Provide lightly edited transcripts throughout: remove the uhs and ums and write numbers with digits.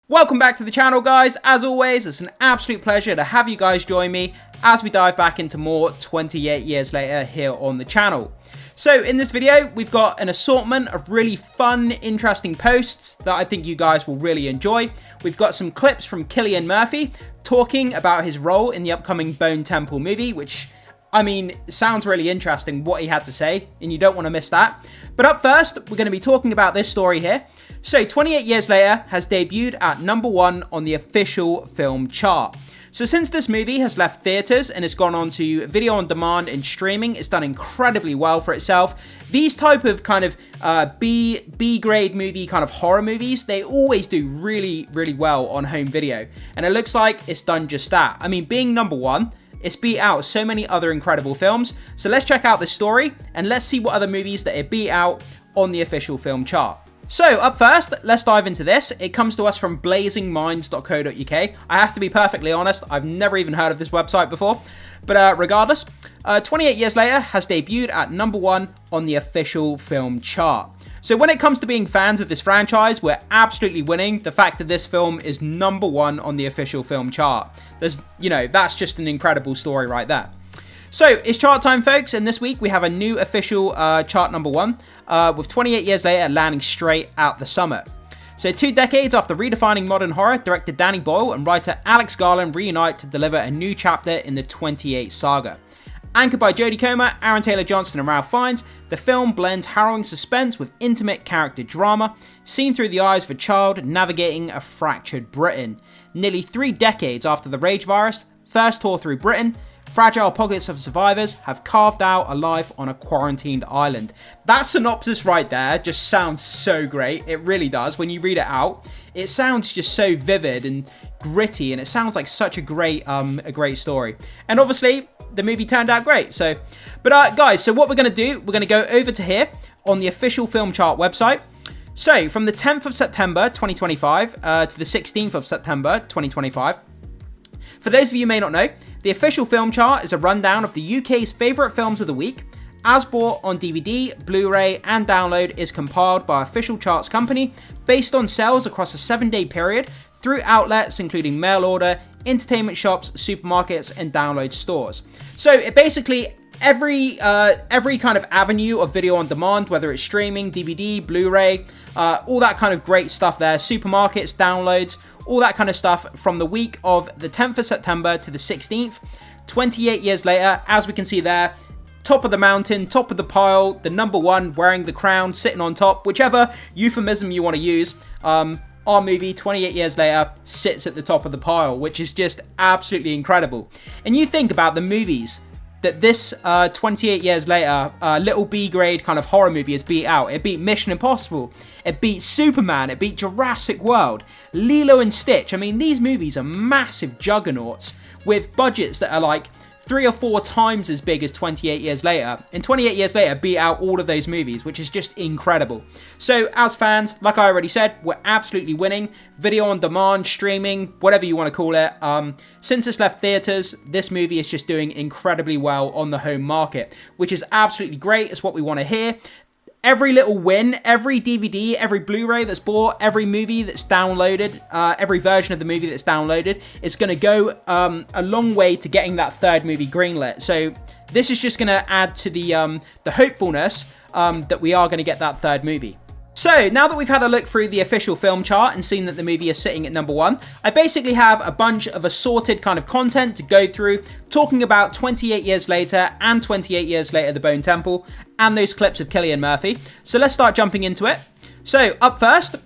Welcome back to the channel, guys. As always, it's an absolute pleasure to have you guys join me as we dive back into more 28 years later here on the channel. So in this video, we've got an assortment of really fun, interesting posts that I think you guys will really enjoy. We've got some clips from Cillian Murphy talking about his role in the upcoming Bone Temple movie, which, I mean, sounds really interesting what he had to say, and you don't want to miss that. But up first, we're going to be talking about this story here. So 28 Years Later has debuted at #1 on the official film chart. So since this movie has left theaters and has gone on to video on demand and streaming, it's done incredibly well for itself. These type of kind of B grade movie kind of horror movies, they always do really well on home video. And it looks like it's done just that. I mean, being #1, it's beat out so many other incredible films. So let's check out this story and let's see what other movies that it beat out on the official film chart. So up first, let's dive into this. It comes to us from blazingminds.co.uk. I have to be perfectly honest, I've never even heard of this website before. But regardless, 28 Years Later has debuted at #1 on the official film chart. So when it comes to being fans of this franchise, we're absolutely winning the fact that this film is #1 on the official film chart. That's just an incredible story right there. So it's chart time, folks, and this week we have a new official chart #1 with 28 Years Later landing straight out the summit. So 2 decades after redefining modern horror, director Danny Boyle and writer Alex Garland reunite to deliver a new chapter in the 28 saga. Anchored by Jodie Comer, Aaron Taylor-Johnson and Ralph Fiennes, the film blends harrowing suspense with intimate character drama, seen through the eyes of a child navigating a fractured Britain. Nearly 3 decades after the rage virus first tore through Britain, fragile pockets of survivors have carved out a life on a quarantined island. That synopsis right there just sounds so great. It really does. When you read it out, it sounds just so vivid and gritty, and it sounds like such a great story. And obviously, the movie turned out great. But guys, so what we're going to do, we're going to go over to here on the official film chart website. So from the 10th of September 2025 to the 16th of September 2025. For those of you who may not know, the official film chart is a rundown of the UK's favourite films of the week. As bought on DVD, Blu-ray and download is compiled by official charts company based on sales across a 7-day period through outlets including mail order, entertainment shops, supermarkets and download stores. So it basically every kind of avenue of video on demand, whether it's streaming, DVD, Blu-ray, all that kind of great stuff there, supermarkets, downloads, all that kind of stuff from the week of the 10th of September to the 16th. 28 years later, as we can see there, top of the mountain, top of the pile, the #1 wearing the crown, sitting on top, whichever euphemism you want to use. Our movie, 28 Years Later, sits at the top of the pile, which is just absolutely incredible. And you think about the movies that this 28 Years Later little B-grade kind of horror movie has beat out. It beat Mission Impossible, it beat Superman, it beat Jurassic World, Lilo and Stitch. I mean, these movies are massive juggernauts with budgets that are like 3 or 4 times as big as 28 Years Later. And 28 Years Later beat out all of those movies, which is just incredible. So as fans, like I already said, we're absolutely winning. Video on demand, streaming, whatever you want to call it. Since it's left theaters, this movie is just doing incredibly well on the home market, which is absolutely great. It's what we want to hear. Every little win, every DVD, every Blu-ray that's bought, every movie that's downloaded, every version of the movie that's downloaded is going to go a long way to getting that third movie greenlit. So this is just going to add to the hopefulness that we are going to get that third movie. So now that we've had a look through the official film chart and seen that the movie is sitting at #1, I basically have a bunch of assorted kind of content to go through, talking about 28 Years Later and 28 Years Later, The Bone Temple, and those clips of Cillian Murphy. So let's start jumping into it. So up first,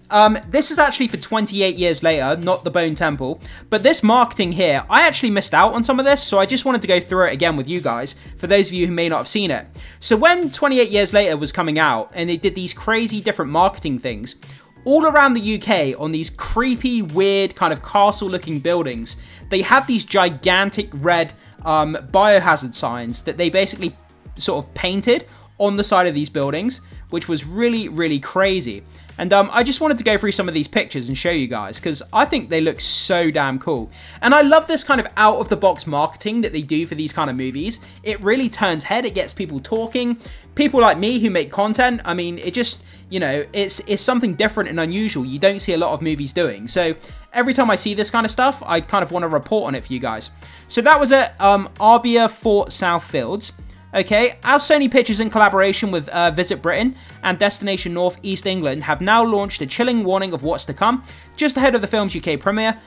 this is actually for 28 Years Later, not The Bone Temple, but this marketing here, I actually missed out on some of this, so I just wanted to go through it again with you guys, for those of you who may not have seen it. So when 28 Years Later was coming out, and they did these crazy different marketing things, all around the UK on these creepy, weird kind of castle-looking buildings, they had these gigantic red biohazard signs that they basically sort of painted on the side of these buildings, which was really crazy. And I just wanted to go through some of these pictures and show you guys, because I think they look so damn cool. And I love this kind of out-of-the-box marketing that they do for these kind of movies. It really turns head, it gets people talking. people like me who make content, I mean, it just, you know, it's something different and unusual. You don't see a lot of movies doing. So every time I see this kind of stuff, I kind of want to report on it for you guys. So that was at Arbia Fort Southfields. Okay, as Sony Pictures in collaboration with Visit Britain and Destination North East England have now launched a chilling warning of what's to come, just ahead of the film's UK premiere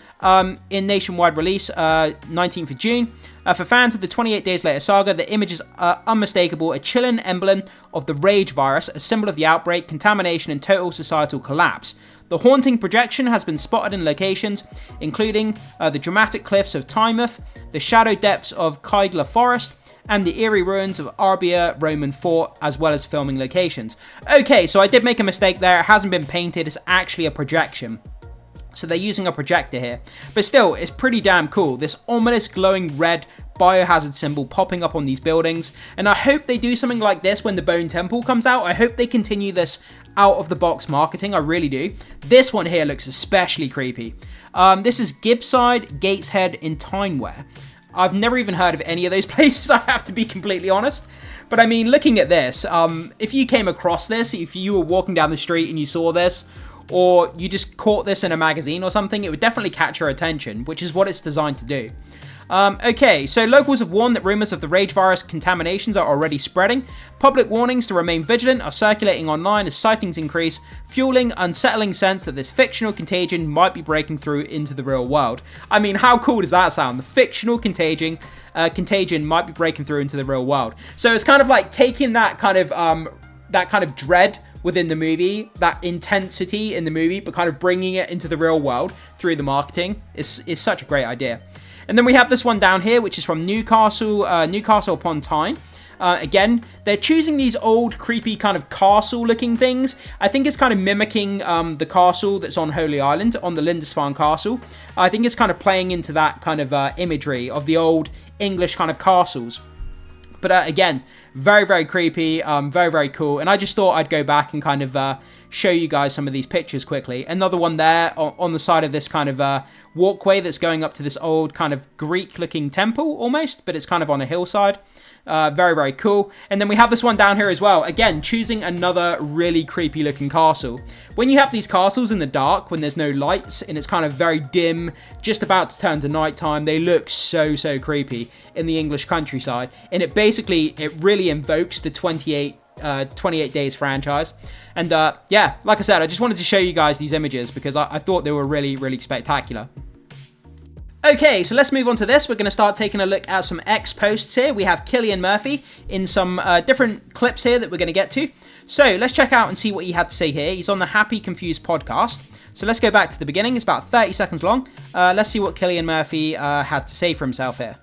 in nationwide release 19th of June. For fans of the 28 Days Later saga, the image is unmistakable, a chilling emblem of the rage virus, a symbol of the outbreak, contamination and total societal collapse. The haunting projection has been spotted in locations including the dramatic cliffs of Tynemouth, the shadow depths of Keigler Forest, and the eerie ruins of Arbia Roman Fort, as well as filming locations. Okay, so I did make a mistake there. It hasn't been painted. It's actually a projection. So they're using a projector here. But still, it's pretty damn cool. This ominous glowing red biohazard symbol popping up on these buildings. And I hope they do something like this when the Bone Temple comes out. I hope they continue this out-of-the-box marketing. I really do. This one here looks especially creepy. This is Gibbside Gateshead in Tyneware. I've never even heard of any of those places, I have to be completely honest. But I mean, looking at this, if you came across this, if you were walking down the street and you saw this, or you just caught this in a magazine or something, it would definitely catch your attention, which is what it's designed to do. Okay, so locals have warned that rumours of the rage virus contaminations are already spreading. Public warnings to remain vigilant are circulating online as sightings increase, fueling unsettling sense that this fictional contagion might be breaking through into the real world. I mean, how cool does that sound? The fictional contagion might be breaking through into the real world. So it's kind of like taking that kind of dread within the movie, that intensity in the movie, but kind of bringing it into the real world through the marketing is such a great idea. And then we have this one down here, which is from Newcastle upon Tyne. Again, they're choosing these old, creepy kind of castle-looking things. I think it's kind of mimicking the castle that's on Holy Island, on the Lindisfarne Castle. I think it's kind of playing into that kind of imagery of the old English kind of castles. But again, very, very creepy, very, very cool. And I just thought I'd go back and kind of show you guys some of these pictures quickly. Another one there on the side of this kind of walkway that's going up to this old kind of Greek-looking temple almost, but it's kind of on a hillside. Very, very cool. And then we have this one down here as well. Again, choosing another really creepy looking castle. When you have these castles in the dark, when there's no lights and it's kind of very dim, just about to turn to nighttime, they look so, so creepy in the English countryside. And it really invokes the 28 Days franchise. And yeah, like I said, I just wanted to show you guys these images because I thought they were really, really spectacular. Okay, so let's move on to this. We're going to start taking a look at some X posts here. We have Cillian Murphy in some different clips here that we're going to get to. So let's check out and see what he had to say here. He's on the Happy Confused podcast. So let's go back to the beginning. It's about 30 seconds long. Let's see what Cillian Murphy had to say for himself here.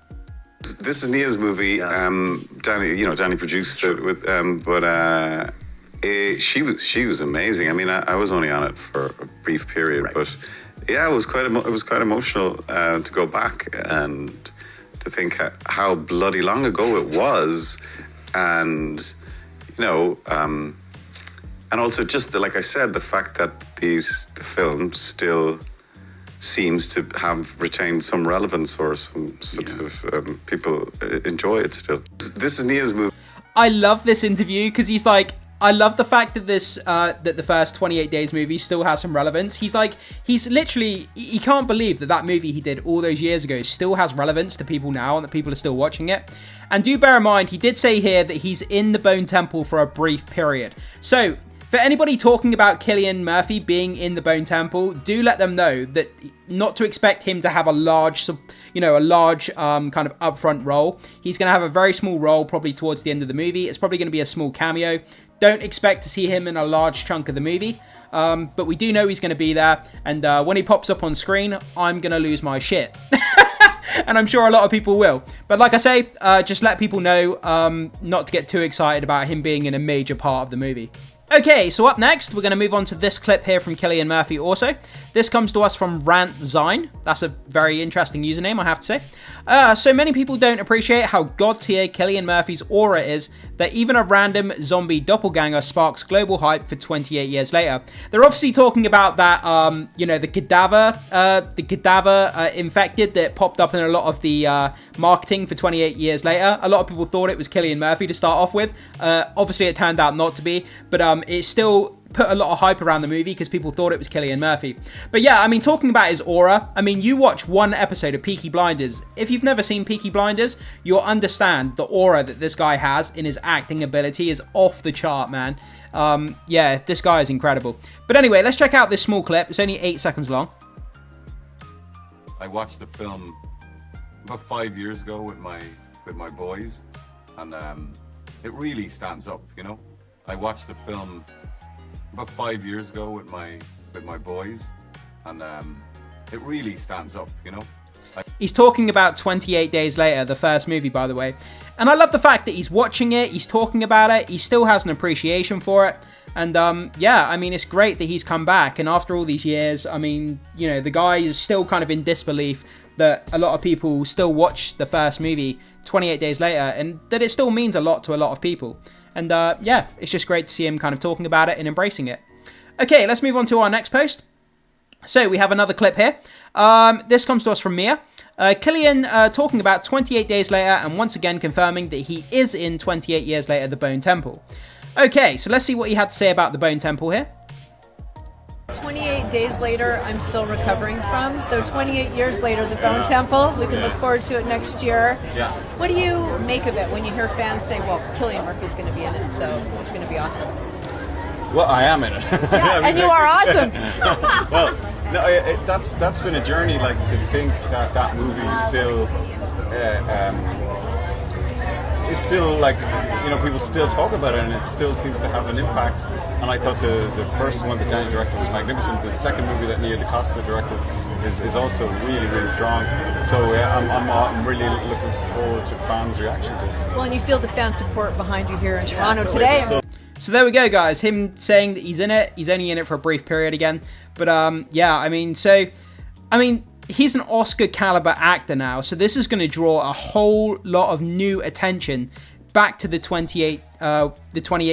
This is Nia's movie. Danny produced it with, but she was amazing. I mean, I was only on it for a brief period, right. But yeah, it was quite emotional to go back and to think how bloody long ago it was, and and also just like I said, the fact that the film still seems to have retained some relevance or some sort of people enjoy it still. This is Nia's movie. I love this interview because he's like, I love the fact that that the first 28 Days movie still has some relevance. He can't believe that movie he did all those years ago still has relevance to people now and that people are still watching it. And do bear in mind, he did say here that he's in the Bone Temple for a brief period. So for anybody talking about Cillian Murphy being in the Bone Temple, do let them know that not to expect him to have a large kind of upfront role. He's going to have a very small role probably towards the end of the movie. It's probably going to be a small cameo. Don't expect to see him in a large chunk of the movie, but we do know he's going to be there, and when he pops up on screen, I'm going to lose my shit. And I'm sure a lot of people will. But like I say, just let people know not to get too excited about him being in a major part of the movie. Okay, so up next, we're going to move on to this clip here from Cillian Murphy also. This comes to us from Rantzine. That's a very interesting username, I have to say. So many people don't appreciate how god-tier Cillian Murphy's aura is that even a random zombie doppelganger sparks global hype for 28 years later. They're obviously talking about that, the cadaver infected that popped up in a lot of the marketing for 28 years later. A lot of people thought it was Cillian Murphy to start off with. Obviously, it turned out not to be, but it still put a lot of hype around the movie because people thought it was Cillian Murphy. But yeah, I mean, talking about his aura, I mean, you watch one episode of Peaky Blinders. If you've never seen Peaky Blinders, you'll understand the aura that this guy has in his acting ability is off the chart, man. Yeah, this guy is incredible. But anyway, let's check out this small clip. It's only 8 seconds long. I watched the film about 5 years ago with my boys, and it really stands up, you know. I watched the film about 5 years ago with my boys, and it really stands up, you know. He's talking about 28 Days Later, the first movie, by the way. And I love the fact that he's watching it, he's talking about it, he still has an appreciation for it. And yeah, I mean, it's great that he's come back. And after all these years, I mean, you know, the guy is still kind of in disbelief that a lot of people still watch the first movie 28 Days Later, and that it still means a lot to a lot of people. And yeah, it's just great to see him kind of talking about it and embracing it. Okay, let's move on to our next post. So we have another clip here. This comes to us from Mia. Cillian talking about 28 Days Later and once again confirming that he is in 28 Years Later, The Bone Temple. Okay, so let's see what he had to say about The Bone Temple here. 28 days later, I'm still recovering from. So 28 years later, The Bone Temple. We can look forward to it next year. Yeah. What do you make of it when you hear fans say, well, Cillian Murphy's going to be in it, so it's going to be awesome? Well, I am in it. Yeah, I mean, and you are awesome. Well, no, that's been a journey. Like, to think that movie is still like, you know, people still talk about it and it still seems to have an impact. And I thought the first one that Danny directed was magnificent. The second movie that Nia DaCosta directed is also really, really strong. So I'm really looking forward to fans' reaction to it. Well, and you feel the fan support behind you here in Toronto today. So there we go, guys. Him saying that he's in it. He's only in it for a brief period again. But yeah, I mean, he's an Oscar caliber actor now. So this is going to draw a whole lot of new attention back to the 28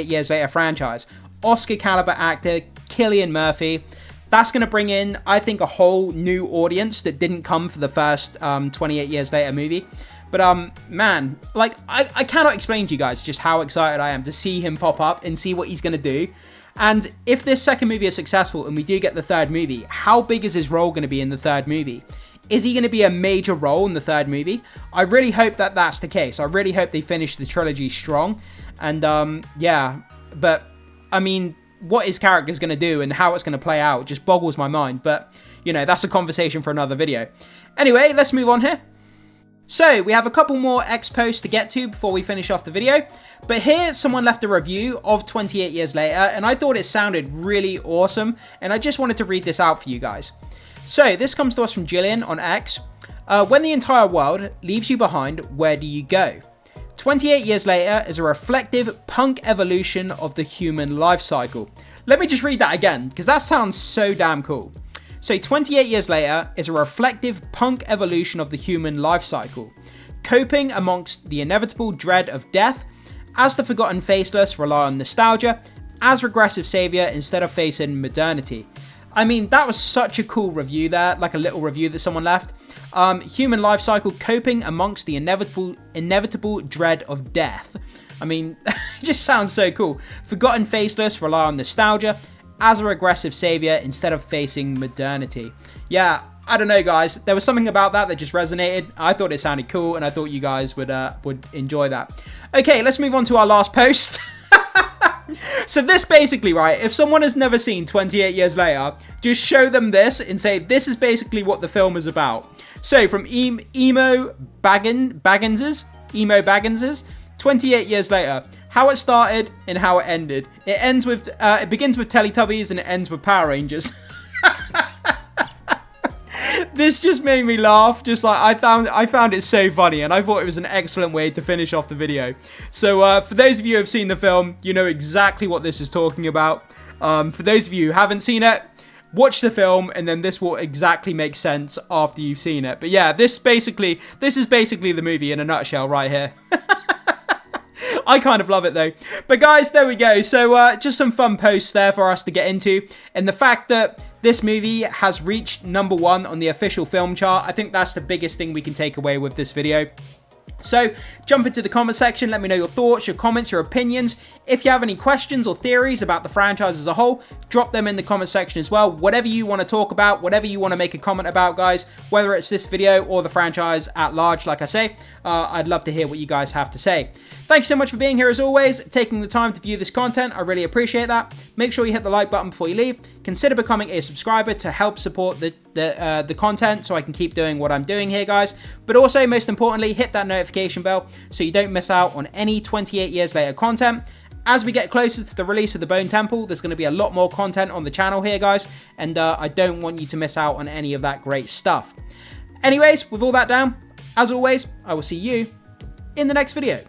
Years Later franchise. Oscar caliber actor, Cillian Murphy. That's going to bring in, I think, a whole new audience that didn't come for the first 28 Years Later movie. But man, like, I cannot explain to you guys just how excited I am to see him pop up and see what he's going to do. And if this second movie is successful and we do get the third movie, how big is his role going to be in the third movie? Is he going to be a major role in the third movie? I really hope that that's the case. I really hope they finish the trilogy strong. And yeah, but I mean, what his character is going to do and how it's going to play out just boggles my mind. But, you know, that's a conversation for another video. Anyway, let's move on here. So, we have a couple more X posts to get to before we finish off the video. But here, someone left a review of 28 Years Later, and I thought it sounded really awesome, and I just wanted to read this out for you guys. So, this comes to us from Jillian on X. When the entire world leaves you behind, where do you go? 28 Years Later is a reflective punk evolution of the human life cycle. Let me just read that again, because that sounds so damn cool. So 28 Years Later is a reflective punk evolution of the human life cycle, coping amongst the inevitable dread of death, as the forgotten faceless rely on nostalgia, as regressive savior instead of facing modernity. I mean, that was such a cool review there, like a little review that someone left. Human life cycle coping amongst the inevitable dread of death. I mean, it just sounds so cool. Forgotten faceless rely on nostalgia, as a regressive savior instead of facing modernity. Yeah, I don't know, guys. There was something about that just resonated. I thought it sounded cool, and I thought you guys would enjoy that. Okay, let's move on to our last post. So this basically, right, if someone has never seen 28 Years Later, just show them this and say, this is basically what the film is about. So from Emo Bagginses, 28 Years Later, how it started and how it ended. It begins with Teletubbies and it ends with Power Rangers. This just made me laugh. Just like I found it so funny, and I thought it was an excellent way to finish off the video. So for those of you who have seen the film, you know exactly what this is talking about. For those of you who haven't seen it, watch the film, and then this will exactly make sense after you've seen it. But yeah, this is basically the movie in a nutshell right here. I kind of love it though. But guys, there we go. So just some fun posts there for us to get into. And the fact that this movie has reached #1 on the official film chart, I think that's the biggest thing we can take away with this video. So jump into the comment section, let me know your thoughts, your comments, your opinions. If you have any questions or theories about the franchise as a whole, drop them in the comment section as well. Whatever you want to talk about, whatever you want to make a comment about, guys, whether it's this video or the franchise at large, like I say, I'd love to hear what you guys have to say. Thanks so much for being here as always, taking the time to view this content. I really appreciate that. Make sure you hit the like button before you leave. Consider becoming a subscriber to help support the content so I can keep doing what I'm doing here, guys. But also, most importantly, hit that notification bell so you don't miss out on any 28 years later content. As we get closer to the release of the Bone Temple, there's going to be a lot more content on the channel here, guys, and I don't want you to miss out on any of that great stuff. Anyways, with all that down, as always, I will see you in the next video.